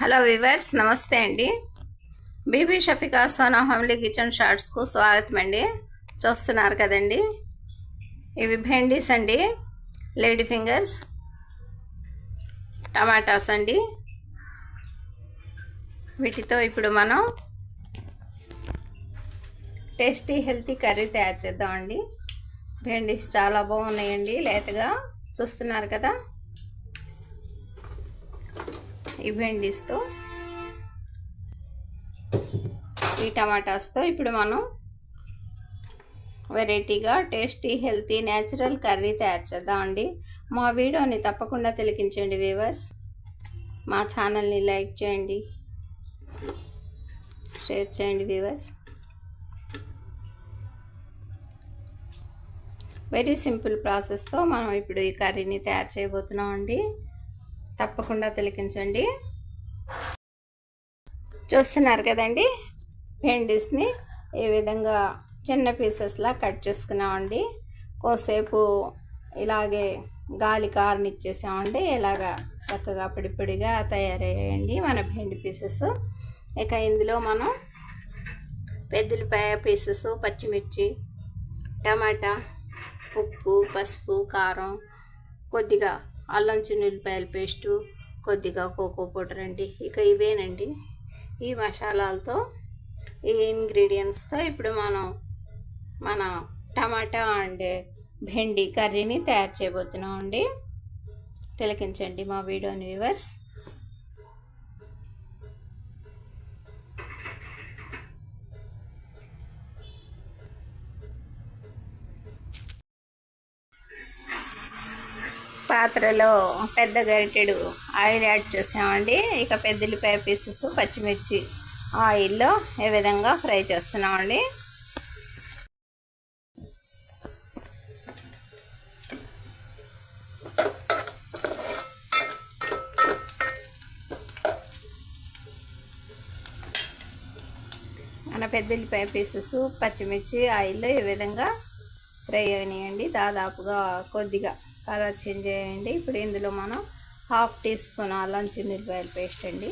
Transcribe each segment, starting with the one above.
Hello viewers, నమస్తే అండి. Bibi Shafika Sona homely kitchen షార్ట్స్కు స్వాగతం అండి. చూస్తున్నారు కదండి, ఇవి భెండీస్ అండి, లేడీ ఫింగర్స్, టమాటాస్ అండి. వీటితో ఇప్పుడు మనం టేస్టీ హెల్తీ కర్రీ తయారు చేద్దామండి. భెండీస్ చాలా బాగున్నాయండి, లేతగా చూస్తున్నారు కదా. ఈ భెండీస్తో, ఈ టమాటాస్తో ఇప్పుడు మనం వెరైటీగా టేస్టీ హెల్తీ న్యాచురల్ కర్రీ తయారు చేద్దామండి. మా వీడియోని తప్పకుండా తిలకించండి వ్యూవర్స్. మా ఛానల్ని లైక్ చేయండి, షేర్ చేయండి వ్యూవర్స్. వెరీ సింపుల్ ప్రాసెస్తో మనం ఇప్పుడు ఈ కర్రీని తయారు చేయబోతున్నామండి. తప్పకుండా తిలకించండి. చూస్తున్నారు కదండి, భెండీస్ని ఈ విధంగా చిన్న పీసెస్లా కట్ చేసుకున్నామండి. కోసేపు ఇలాగే గాలి కారనిచ్చేసామండి. ఇలాగా చక్కగా పొడిగా తయారయ్యాయండి మన భెండి పీసెస్. ఇక ఇందులో మనం పెద్దలపాయ పీసెస్, పచ్చిమిర్చి, టమాటా, ఉప్పు, పసుపు, కారం, కొద్దిగా అల్లం చిన్నుల్లిపాయల పేస్టు, కొద్దిగా కోకో పౌడర్ అండి. ఇక ఇవేనండి ఈ మసాలాలతో, ఈ ఇంగ్రీడియంట్స్తో ఇప్పుడు మనం మన టమాటా అండ్ భెండి కర్రీని తయారు చేయబోతున్నాం అండి. తిలకించండి మా వీడియోని వ్యూవర్స్. పాత్రలో పెద్ద గరిటెడు ఆయిల్ యాడ్ చేసామండి. ఇక పెద్దలిపాయ పీసెస్, పచ్చిమిర్చి ఆయిల్లో ఏ విధంగా ఫ్రై చేస్తున్నామండి. మన పెద్దలిపాయ పీసెస్, పచ్చిమిర్చి ఆయిల్లో ఈ విధంగా ఫ్రై అయినాయండి. దాదాపుగా కొద్దిగా కలర్ చేంజ్ చేయండి. ఇప్పుడు ఇందులో మనం 1/2 టీ స్పూన్ అల్లం చిన్నుల్లిపాయల పేస్ట్ అండి,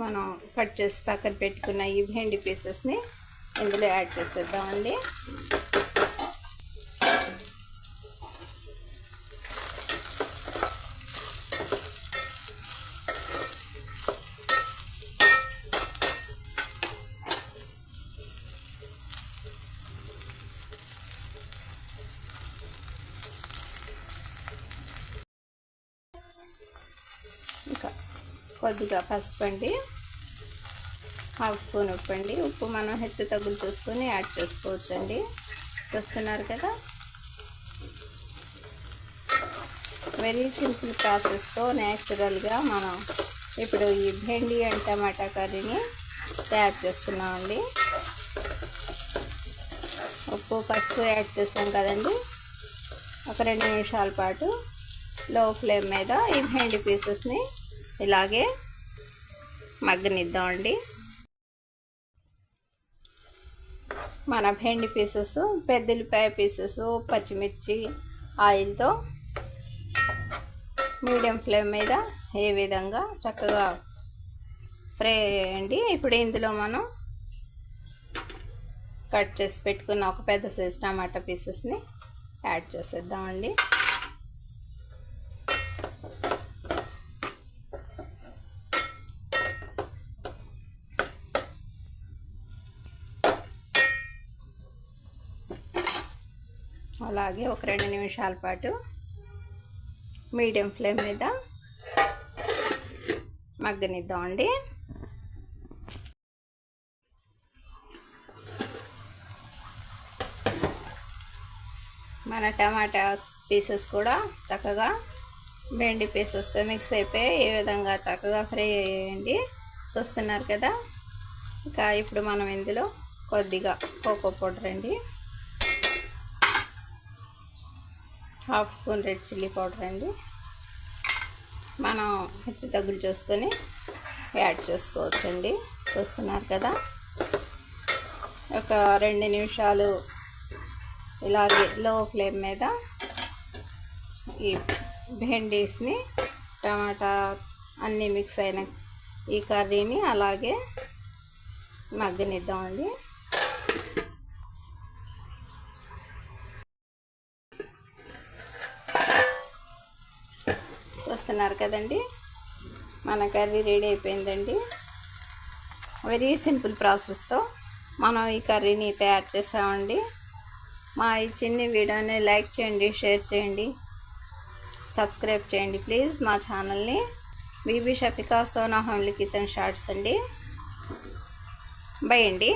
మనం కట్ చేసి పక్కన పెట్టుకున్న ఈ భెండి పీసెస్ని ఇందులో యాడ్ చేసేద్దామండి. ఇంకా కొద్దిగా పసుపు అండి, 1/2 స్పూన్ ఉప్పు అండి. ఉప్పు మనం హెచ్చు తగ్గులు చూసుకొని యాడ్ చేసుకోవచ్చండి. చూస్తున్నారు కదా, వెరీ సింపుల్ ప్రాసెస్తో న్యాచురల్గా మనం ఇప్పుడు ఈ భెండి అండ్ టమాటా కర్రీని తయారు చేస్తున్నామండి. ఉప్పు, పసుపు యాడ్ చేసాం కదండి. ఒక 2 నిమిషాల పాటు లో ఫ్లేమ్ మీద ఈ భెండి పీసెస్ని ఇలాగే మగ్గనిద్దామండి. మన భెండి పీసెస్, పెద్దలిపాయ పీసెస్, పచ్చిమిర్చి ఆయిల్తో మీడియం ఫ్లేమ్ మీద ఏ విధంగా చక్కగా ఫ్రై అయ్యండి. ఇప్పుడు ఇందులో మనం కట్ చేసి పెట్టుకున్న ఒక పెద్ద సైజ్ టమాటా పీసెస్ని యాడ్ చేసేద్దామండి. అలాగే ఒక 2 నిమిషాల పాటు మీడియం ఫ్లేమ్ మీద మగ్గనిద్దామండి. మన టమాటా పీసెస్ కూడా చక్కగా భెండి పీసెస్తో మిక్స్ అయిపోయి ఈ విధంగా చక్కగా ఫ్రై అయ్యాయండి. చూస్తున్నారు కదా. ఇక ఇప్పుడు మనం ఇందులో కొద్దిగా కోకో పౌడర్ అండి, 1/2 స్పూన్ రెడ్ చిల్లీ పౌడర్ అండి, మనం హెచ్చు తగ్గులు చూసుకొని యాడ్ చేసుకోవచ్చండి. చూస్తున్నారు కదా, ఒక 2 నిమిషాలు ఇలాగే లో ఫ్లేమ్ మీద ఈ బెండీస్ని టమాటా అన్నీ మిక్స్ అయిన ఈ కర్రీని అలాగే మగ్గనిద్దామండి. చూస్తున్నారు కదండి, మన కర్రీ రెడీ అయిపోయిందండి. వెరీ సింపుల్ ప్రాసెస్తో మనం ఈ కర్రీని తయారు చేసామండి. మా ఈ చిన్న వీడియోని లైక్ చేయండి, షేర్ చేయండి, సబ్స్క్రైబ్ చేయండి ప్లీజ్ మా ఛానల్ని. Bibi Shafika Sona homely kitchen shorts అండి. బై అండి.